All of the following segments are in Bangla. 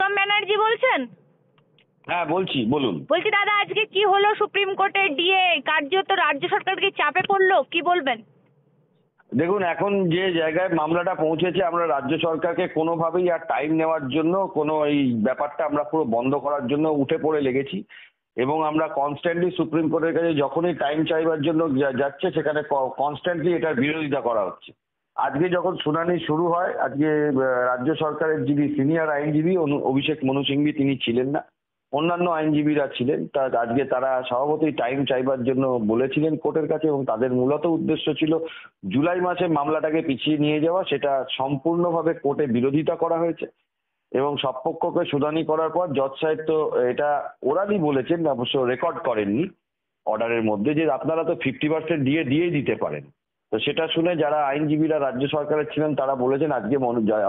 উত্তম ব্যানার্জি বলছেন? হ্যাঁ বলছি, বলুন। বলছি দাদা, আজকে কি হলো সুপ্রিম কোর্টের ডিএ কার্যত রাজ্য সরকারকে চাপে পড়লো, কি বলবেন? দেখুন, এখন যে জায়গায় মামলাটা পৌঁছেছে, আমরা রাজ্য সরকারকে কোনোভাবেই আর টাইম নেওয়ার জন্য, কোনো এই ব্যাপারটা আমরা পুরো বন্ধ করার জন্য উঠে পড়ে লেগেছি। এবং আমরা কনস্ট্যান্টলি সুপ্রিম কোর্টের কাছে যখনই টাইম চাইবার জন্য যাচ্ছে, সেখানে কনস্ট্যান্টলি এটার বিরোধিতা করা হচ্ছে। আজকে যখন শুনানি শুরু হয়, আজকে রাজ্য সরকারের যিনি সিনিয়র আইনজীবী অভিষেক মনু সিংভি, তিনি ছিলেন না, অন্যান্য আইনজীবীরা ছিলেন। আজকে তারা স্বভাবতই টাইম চাইবার জন্য বলেছিলেন কোর্টের কাছে, এবং তাদের মূলত উদ্দেশ্য ছিল জুলাই মাসে মামলাটাকে পিছিয়ে নিয়ে যাওয়া। সেটা সম্পূর্ণভাবে কোর্টে বিরোধিতা করা হয়েছে, এবং সব পক্ষকে শুনানি করার পর জজ সাহেব তো এটা ওরালি বলেছেন, অবশ্য রেকর্ড করেননি অর্ডারের মধ্যে, যে আপনারা তো 50% দিয়েই দিতে পারেন। তো সেটা শুনে যারা আইনজীবীরা রাজ্য সরকারের ছিলেন, তারা বলেছেন আজকে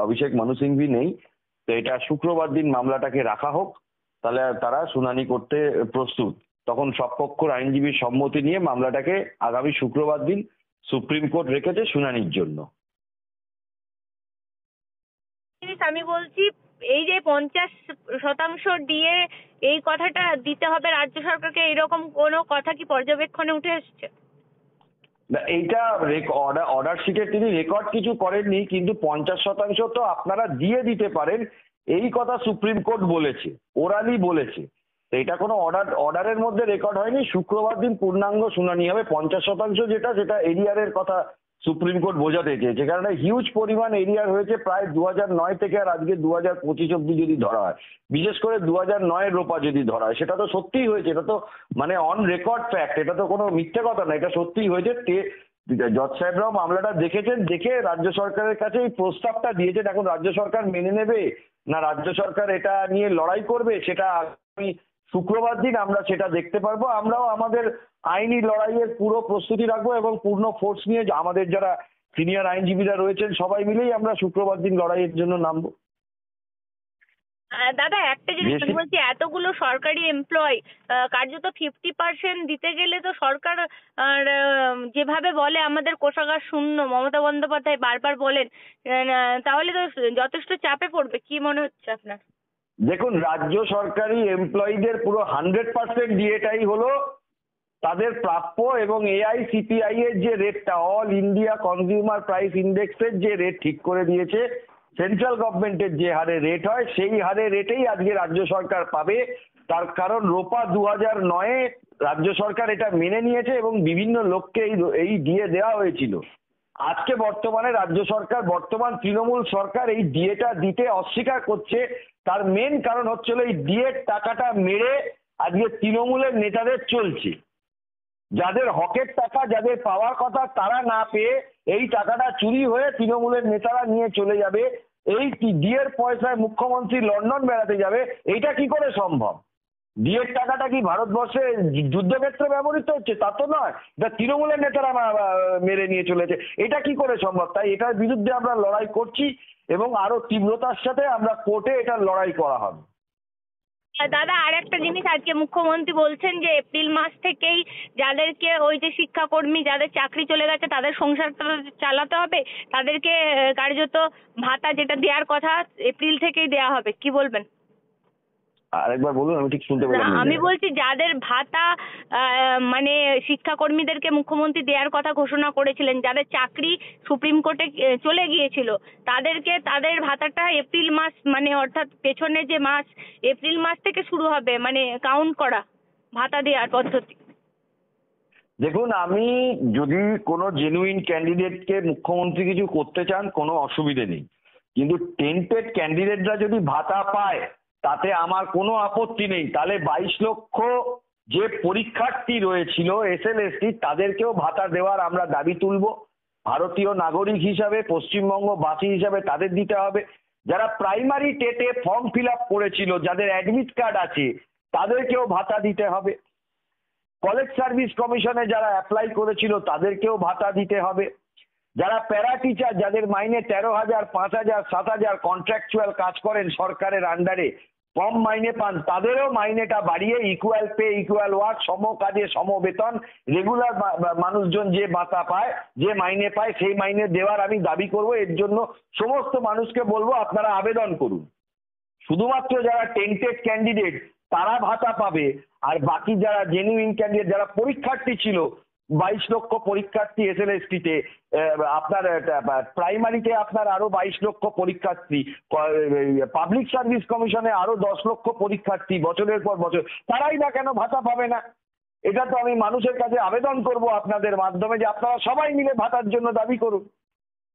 অভিষেক মনু সিংভি নেই, তো এটা শুক্রবার দিন মামলাটাকে রাখা হোক, তাহলে তারা শুনানি করতে প্রস্তুত। তখন সব পক্ষের আইনজীবীর সম্মতি নিয়ে মামলাটাকে আগামী শুক্রবার দিন সুপ্রিম কোর্ট রেখেছে শুনানির জন্য। আমি বলছি, এই যে 50% ডিএ, এই কথাটা দিতে হবে রাজ্য সরকারকে, এরকম কোনো কথা কি পর্যবেক্ষণে উঠে এসছে? এইটা অর্ডার শিটে তিনি রেকর্ড কিছু করেননি, কিন্তু 50% তো আপনারা দিয়ে দিতে পারেন, এই কথা সুপ্রিম কোর্ট বলেছে, ওরালি বলেছে। তো এটা কোনো অর্ডারের মধ্যে রেকর্ড হয়নি। শুক্রবার দিন পূর্ণাঙ্গ শুনানি হবে। 50% সেটা এরিয়ারের কথা সুপ্রিম কোর্ট বোঝাতে চেয়েছে, কারণ হিউজ পরিমাণ এরিয়ার হয়েছে, প্রায় 2009 থেকে আর আজকে 2025 অব্দি যদি ধরা হয়, বিশেষ করে 2009-এর রোপা যদি ধরা হয়, সেটা তো সত্যিই হয়েছে। এটা তো মানে অন রেকর্ড ফ্যাক্ট, এটা তো কোনো মিথ্যে কথা না, এটা সত্যিই হয়েছে। জজ সাহেবরাও মামলাটা দেখেছেন, দেখে রাজ্য সরকারের কাছে এই প্রস্তাবটা দিয়েছেন। এখন রাজ্য সরকার মেনে নেবে না রাজ্য সরকার এটা নিয়ে লড়াই করবে, সেটা আগামী শুক্রবার দিন আমরা সেটা দেখতে পারবো। আমরাও আমাদের আইনি লড়াইয়ের পুরো প্রস্তুতি রাখবো, এবং পূর্ণ ফোর্স নিয়ে আমাদের যারা সিনিয়র আইনজীবীরা রয়েছেন সবাই মিলেই আমরা শুক্রবার দিন লড়াইয়ের জন্য নামবো। দাদা, একটা জিনিস আমি বলছি, এতগুলো সরকারি এমপ্লয় কার্যত 50% দিতে গেলে তো সরকার যেভাবে বলে আমাদের কোষাগার শূন্য, মমতা বন্দ্যোপাধ্যায় বারবার বলেন, তাহলে তো যথেষ্ট চাপে পড়বে, কি মনে হচ্ছে আপনার? দেখুন, রাজ্য সরকারি এমপ্লয়ীদের পুরো 100% ডিএটাই হলো তাদের প্রাপ্য, এবং এআইসিপিআই এর যে রেটটা, অল ইন্ডিয়া কনজিউমার প্রাইস ইন্ডেক্সের যে রেট ঠিক করে দিয়েছে, সেন্ট্রাল গভর্নমেন্টের যে হারে রেট হয়, সেই হারে রেটেই আজকে রাজ্য সরকার পাবে। তার কারণ রোপা 2009-এ রাজ্য সরকার এটা মেনে নিয়েছে, এবং বিভিন্ন লোককে এই ডিএ দেওয়া হয়েছিল। আজকে বর্তমানে রাজ্য সরকার, বর্তমান তৃণমূল সরকার এই ডিএটা দিতে অস্বীকার করছে। তার মেন কারণ হচ্ছিল এই ডিএর টাকাটা মেরে আজকে তৃণমূলের নেতাদের চলছে। যাদের হকের টাকা, যাদের পাওয়ার কথা, তারা না পেয়ে এই টাকাটা চুরি হয়ে তৃণমূলের নেতারা নিয়ে চলে যাবে। এই ডিএর পয়সায় মুখ্যমন্ত্রী লন্ডন বেড়াতে যাবে, এইটা কি করে সম্ভব? ডিএর টাকাটা কি ভারতবর্ষে যুদ্ধক্ষেত্রে ব্যবহৃত হচ্ছে? তা তো নয়, এটা তৃণমূলের নেতারা মেরে নিয়ে চলেছে। এটা কি করে সম্ভব? তাই এটার বিরুদ্ধে আমরা লড়াই করছি, এবং আরো তীব্রতার সাথে আমরা কোর্টে এটা লড়াই করা হবে। দাদা, আর একটা জিনিস, আজকে মুখ্যমন্ত্রী বলছেন যে এপ্রিল মাস থেকেই যাদেরকে, ওই যে শিক্ষাকর্মী যাদের চাকরি চলে গেছে, তাদের সংসার চালাতে হবে, তাদেরকে কার্যত ভাতা যেটা দেওয়ার কথা এপ্রিল থেকেই দেওয়া হবে, কি বলবেন? আরেকবার বলুন, আমি ঠিক শুনতে পেলাম না। আমি বলছি, যাদের ভাতা মানে শিক্ষাকর্মীদেরকে মুখ্যমন্ত্রী দেওয়ার কথা ঘোষণা করেছিলেন, যাদের চাকরি সুপ্রিম কোর্টে চলে গিয়েছিল, তাদেরকে তাদের ভাতাটা এপ্রিল মাস, মানে অর্থাৎ পেছনের যে মাস, এপ্রিল মাস থেকে শুরু হবে, মানে কাউন্ট করা ভাতা দেওয়ার পদ্ধতি। দেখুন, আমি যদি কোনো জেনুইন ক্যান্ডিডেটকে মুখ্যমন্ত্রী কিছু করতে চান, কোনো অসুবিধে নেই, কিন্তু টেন্টেড ক্যান্ডিডেটরা যদি ভাতা পায় তাতে আমার কোনো আপত্তি নেই। তাহলে 22 লক্ষ যে পরীক্ষার্থী রয়েছিল এসএলএসটি, তাদেরকেও ভাতা দেওয়ার আমরা দাবি তুলব। ভারতীয় নাগরিক হিসাবে, পশ্চিমবঙ্গবাসী হিসাবে তাদের দিতে হবে। যারা প্রাইমারি টেটে ফর্ম ফিল আপ করেছিল, যাদের অ্যাডমিট কার্ড আছে, তাদেরকেও ভাতা দিতে হবে। কলেজ সার্ভিস কমিশনে যারা অ্যাপ্লাই করেছিল, তাদেরকেও ভাতা দিতে হবে। যারা প্যারা টিচার, যাদের মাইনে 13,000, 5,000, 7,000 কন্ট্রাকচুয়াল কাজ করেন সরকারের আন্ডারে, কম মাইনে পান, তাদেরও মাইনেটা বাড়িয়ে ইকুয়াল পে ইকুয়াল ওয়ার্ক, সম কাজে সম বেতন, রেগুলার মানুষজন যে ভাতা পায়, যে মাইনে পায়, সেই মাইনে দেওয়ার আমি দাবি করব। এর জন্য সমস্ত মানুষকে বলবো আপনারা আবেদন করুন। শুধুমাত্র যারা টেন্টেড ক্যান্ডিডেট তারা ভাতা পাবে, আর বাকি যারা জেনুইন ক্যান্ডিডেট, যারা পরীক্ষার্থী ছিল, 22 লক্ষ পরীক্ষার্থী SLST তে, আপনার প্রাইমারিতে আপনার আরো 22 লক্ষ পরীক্ষার্থী, পাবলিক সার্ভিস কমিশনে আরো 10 লক্ষ পরীক্ষার্থী বছরের পর বছর, তারাই না কেন ভাতা পাবে না? এটা তো আমি মানুষের কাছে আবেদন করব আপনাদের মাধ্যমে যে আপনারা সবাই মিলে ভাতার জন্য দাবি করুন।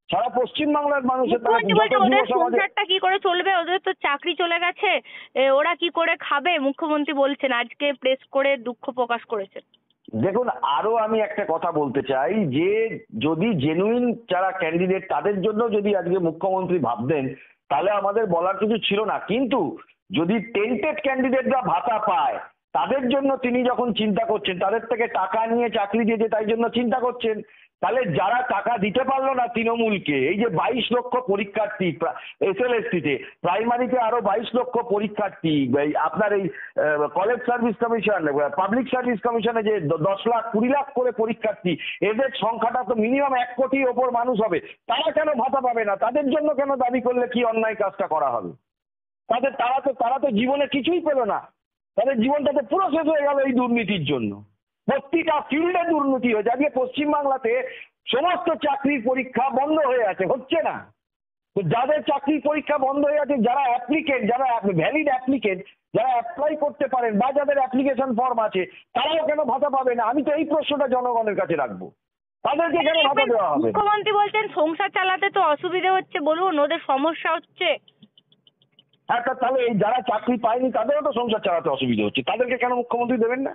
সারা পশ্চিমবাংলার মানুষের তারা মুখ্যমন্ত্রী বলছে ওদের যুব সমাজে সংসারটা কি করে চলবে, ওদের তো চাকরি চলে গেছে, ওরা কি করে খাবে? মুখ্যমন্ত্রী বলছেন, আজকে প্রেস করে দুঃখ প্রকাশ করেছেন। দেখুন, আরো আমি একটা কথা বলতে চাই যে যদি জেনুইন যারা ক্যান্ডিডেট তাদের জন্য যদি আজকে মুখ্যমন্ত্রী ভাবতেন তাহলে আমাদের বলার কিছু ছিল না, কিন্তু যদি টেন্টেড ক্যান্ডিডেটরা ভাতা পায় তাদের জন্য তিনি যখন চিন্তা করছেন, তাদের থেকে টাকা নিয়ে চাকরি দিয়েছে তাই জন্য চিন্তা করছেন, তাহলে যারা টাকা দিতে পারলো না তৃণমূলকে, এই যে 22 লক্ষ পরীক্ষার্থী SLST তে, প্রাইমারিতে আরো 22 লক্ষ পরীক্ষার্থী, আপনার এই college service commission, public service কমিশনে যে 10 লাখ 20 লাখ করে পরীক্ষার্থী, এদের সংখ্যাটা তো মিনিমাম 1 কোটির ওপর মানুষ হবে, তারা কেন ভাতা পাবে না? তাদের জন্য কেন দাবি করলে কি অন্যায় কাজটা করা হবে? তারা তো জীবনে কিছুই পেল না, তাদের জীবনটা তো পুরো শেষ হয়ে গেল এই দুর্নীতির জন্য। প্রতিটা ফিল্ডে দুর্নীতি হয়েছে। আজকে পশ্চিমবাংলাতে সমস্ত চাকরির পরীক্ষা বন্ধ হয়ে আছে, হচ্ছে না। তো যাদের চাকরির পরীক্ষা বন্ধ হয়ে আছে, যারা অ্যাপ্লিকেন্ট, যারা ভ্যালিড অ্যাপ্লিকেন্ট, যারা অ্যাপ্লাই করতে পারেন বা যাদের অ্যাপ্লিকেশন ফর্ম আছে, তারাও কেন ভাতা পাবে না? আমি তো এই প্রশ্নটা জনগণের কাছে রাখবো, তাদেরকে কেন ভাতা দেওয়া হবে? মুখ্যমন্ত্রী বলছেন সংসার চালাতে তো অসুবিধা হচ্ছে, বলুন ওদের সমস্যা হচ্ছে। হ্যাঁ, তাহলে এই যারা চাকরি পায়নি তাদেরও তো সংসার চালাতে অসুবিধা হচ্ছে, তাদেরকে কেন মুখ্যমন্ত্রী দেবেন না?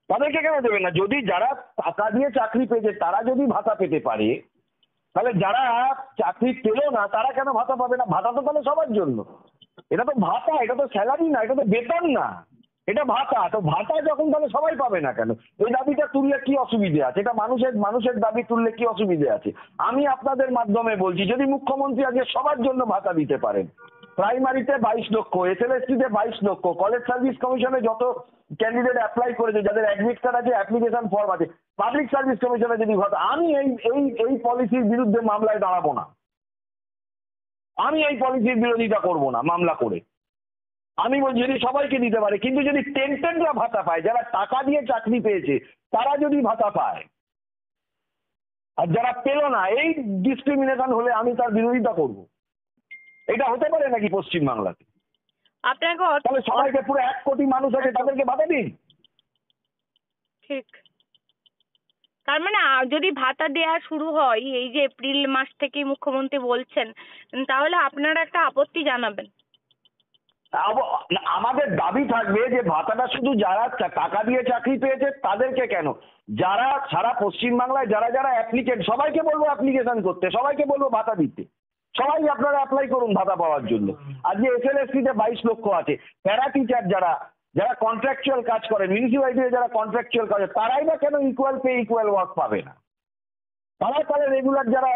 তাদেরকে কেন দেবেন না? যদি যারা টাকা দিয়ে চাকরি পেয়েছে তারা যদি ভাতা পেতে পারে, তাহলে যারা চাকরি পেল না তারা কেন ভাতা পাবে না? ভাতা তো তাহলে সবার জন্য। এটা তো ভাতা, এটা তো স্যালারি না, এটা তো বেতন না, এটা ভাতা। তো ভাতা যখন তাহলে সবাই পাবে না কেন? এই দাবিটা তুললে কি অসুবিধে আছে? এটা মানুষের দাবি তুললে কি অসুবিধে আছে? আমি আপনাদের মাধ্যমে বলছি, যদি মুখ্যমন্ত্রী আজকে সবার জন্য ভাতা দিতে পারেন, প্রাইমারিতে 22 লক্ষ, SLST তে 22 লক্ষ, কলেজ সার্ভিস কমিশনে যত ক্যান্ডিডেট অ্যাপ্লাই করেছে, যাদের অ্যাডমিট কার্ড আছে, অ্যাপ্লিকেশন ফর্ম আছে, পাবলিক সার্ভিস কমিশনে যদি ভাতা, আমি এই পলিসির বিরুদ্ধে মামলায় দাঁড়াবো না। আমি এই পলিসির বিরোধিতা করব না মামলা করে। আমি বলছি যদি সবাইকে দিতে পারে, কিন্তু যদি টেন্টেডরা ভাতা পায়, যারা টাকা দিয়ে চাকরি পেয়েছে তারা যদি ভাতা পায়, আর যারা পেল না, এই ডিসক্রিমিনেশন হলে আমি তার বিরোধিতা করব। এটা হতে পারে নাকি পশ্চিমবাংলাতে? আপনাকে তাহলে সবাইকে, পুরো 1 কোটি মানুষ আছে তাদেরকে ভাতা দিন। ঠিক, তার মানে যদি ভাতা দেওয়া শুরু হয় এই যে এপ্রিল মাস থেকেই মুখ্যমন্ত্রী বলছেন, তাহলে আপনারা একটা আপত্তি জানাবেন। আমাদের দাবি থাকবে যে ভাতাটা শুধু যারা টাকা দিয়ে চাকরি পেয়েছে তাদেরকে কেন, যারা সারা পশ্চিমবাংলায় যারা যারা অ্যাপ্লিকেন্ট, সবাইকে বলবো অ্যাপ্লিকেশন করতে, সবাইকে বলবো ভাতা দিতে, সবাই আপনারা অ্যাপ্লাই করুন ভাতা পাওয়ার জন্য। আজকে SLST তে 22 লক্ষ আছে, প্যারা টিচার যারা কন্ট্রাকচুয়াল কাজ করেন, মিউনিসিপ্যালিটিতে যারা কন্ট্রাকচুয়াল কাজ, তারাই বা কেন ইকুয়াল পে ইকুয়াল ওয়ার্ক পাবে না? তাহলে রেগুলার যারা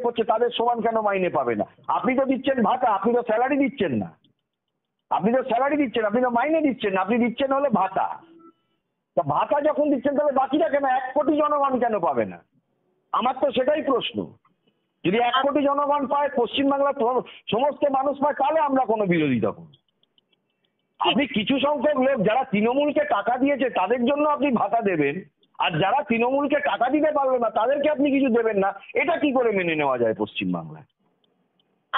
করছে তাদের সমান কেন মাইনে পাবে না? আপনি তো দিচ্ছেন ভাতা, আপনি তো স্যালারি দিচ্ছেন না, আপনি তো মাইনে দিচ্ছেন না, আপনি দিচ্ছেন হলে ভাতা। তা ভাতা যখন দিচ্ছেন তাহলে বাকিটা কেন, 1 কোটি জনগণ কেন পাবে না? আমার তো সেটাই প্রশ্ন। যদি 1 কোটি জনগণ পায়, পশ্চিমবাংলার সমস্ত মানুষ পায়, তাহলে আমরা কোনো বিরোধিতা করব। আপনি কিছু সংখ্যক লোক যারা তৃণমূলকে টাকা দিয়েছে তাদের জন্য আপনি ভাতা দেবেন, আর যারা তৃণমূলকে টাকা দিতে পারবে না তাদেরকে আপনি কিছু দেবেন না, এটা কি করে মেনে নেওয়া যায় পশ্চিমবাংলায়?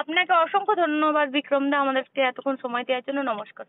আপনাকে অসংখ্য ধন্যবাদ বিক্রম দা, আমাদেরকে এতক্ষণ সময় দেওয়ার জন্য। নমস্কার।